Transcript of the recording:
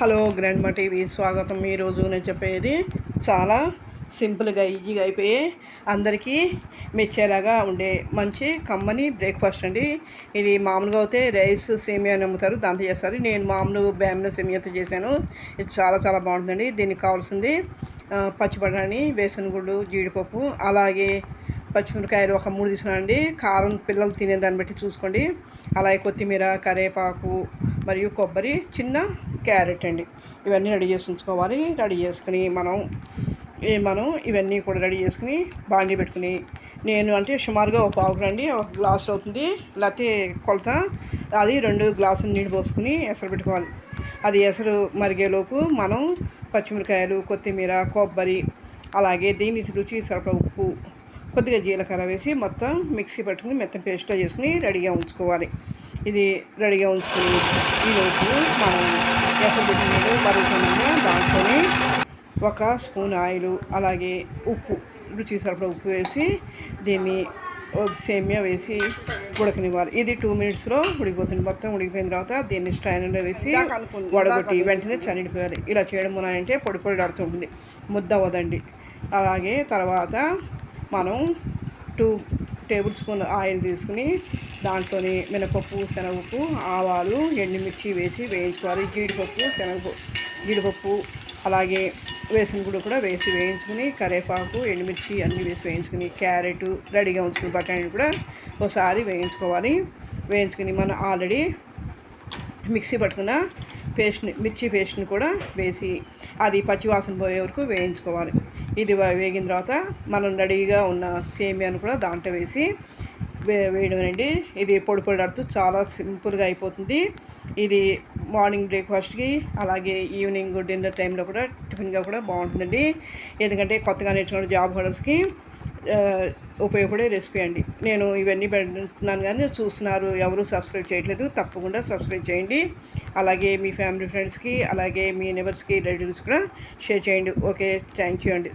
Hello grand మా TV స్వాగతం. ఈరోజు నేను చెప్పేది చాలా సింపుల్గా ఈజీగా అయిపోయి అందరికీ మెచ్చేలాగా ఉండే మంచి కమ్మని బ్రేక్ఫాస్ట్ అండి. ఇది మామూలుగా అయితే రైస్ సేమియా అని అమ్ముతారు, దాంతో చేస్తారు. నేను మామూలు బ్యామ్లో సేమియాతో చేశాను. ఇది చాలా చాలా బాగుంటుందండి. దీనికి కావాల్సింది పచ్చి బఠాణీ, వేసిన గుళ్ళు, జీడిపప్పు, అలాగే పచ్చిమిరకాయలు ఒక 3 తీసుకున్నానండి. కారం పిల్లలు తినేదాన్ని బట్టి చూసుకోండి. అలాగే కొత్తిమీర, కరివేపాకు మరియు కొబ్బరి, చిన్న క్యారెట్ అండి. ఇవన్నీ రెడీ చేసి ఉంచుకోవాలి. రెడీ చేసుకుని మనం ఇవన్నీ కూడా రెడీ చేసుకుని బాండీ పెట్టుకుని, నేను అంటే సుమారుగా ఒక పావు అండి, ఒక గ్లాస్ అవుతుంది, లేకపోతే కొలత అది 2 గ్లాసులు నీళ్ళు పోసుకుని ఎసరు పెట్టుకోవాలి. అది ఎసరు మరిగేలోపు మనం పచ్చిమిరకాయలు, కొత్తిమీర, కొబ్బరి, అలాగే దీని రుచి సరిపడా ఉప్పు, కొద్దిగా జీలకర్ర వేసి మొత్తం మిక్సీ పట్టుకుని మెత్తం పేస్ట్గా చేసుకుని రెడీగా ఉంచుకోవాలి. ఇది రెడీగా ఉంచుకుని ఈలోపు మనం ఎసరు పెట్టిన మరుగుతుండగా దాంట్లోనే 1 స్పూన్ ఆయిల్, అలాగే ఉప్పు, రుచి సరిపడా ఉప్పు వేసి దీన్ని సేమియా వేసి ఉడకనివ్వాలి. ఇది 2 మినిట్స్లో ఉడికిపోతుంది. మొత్తం ఉడికిపోయిన తర్వాత దీన్ని స్ట్రైనర్లో వేసి వడగొట్టి వెంటనే చనిపోయాలి. ఇలా చేయడం వల్ల అంటే పొడి పొడి ఆడుతూ ఉంటుంది, ముద్ద అవ్వదండి. అలాగే తర్వాత మనం 2 టేబుల్ స్పూన్ ఆయిల్ తీసుకుని దాంట్లోని మినపప్పు, శనగపప్పు, ఆవాలు, ఎండుమిర్చి వేసి వేయించుకోవాలి. జీడిపప్పు అలాగే వేసిన గుడి కూడా వేసి వేయించుకుని, కరివేపాకు, ఎండుమిర్చి అన్నీ వేసి వేయించుకుని, క్యారెట్ రెడీగా ఉంచుకుని బఠానీ కూడా ఒకసారి వేయించుకోవాలి. వేయించుకుని మనం ఆల్రెడీ మిక్సీ పట్టుకున్న మిర్చి పేస్ట్ని కూడా వేసి అది పచ్చివాసన పోయే వరకు వేయించుకోవాలి. ఇది వేగిన తర్వాత మనం రెడీగా ఉన్న సేమియాను కూడా దాంట్లో వేసి వేయడమేనండి. ఇది పొడి పొడి చాలా సింపుల్గా అయిపోతుంది. ఇది మార్నింగ్ బ్రేక్ఫాస్ట్కి, అలాగే ఈవినింగ్ డిన్నర్ టైంలో కూడా టిఫిన్గా కూడా బాగుంటుందండి. ఎందుకంటే కొత్తగా నేర్చుకున్న జాబ్ హోల్డర్స్కి ఉపయోగపడే రెసిపీ అండి. నేను ఇవన్నీ పెడుతున్నాను కానీ చూస్తున్నారు, ఎవరు సబ్స్క్రైబ్ చేయట్లేదు. తప్పకుండా సబ్స్క్రైబ్ చేయండి. అలాగే మీ ఫ్యామిలీ ఫ్రెండ్స్కి, అలాగే మీ నెబర్స్కి, రిలేటివ్స్ కూడా షేర్ చేయండి. ఓకే, థ్యాంక్ యూ అండి.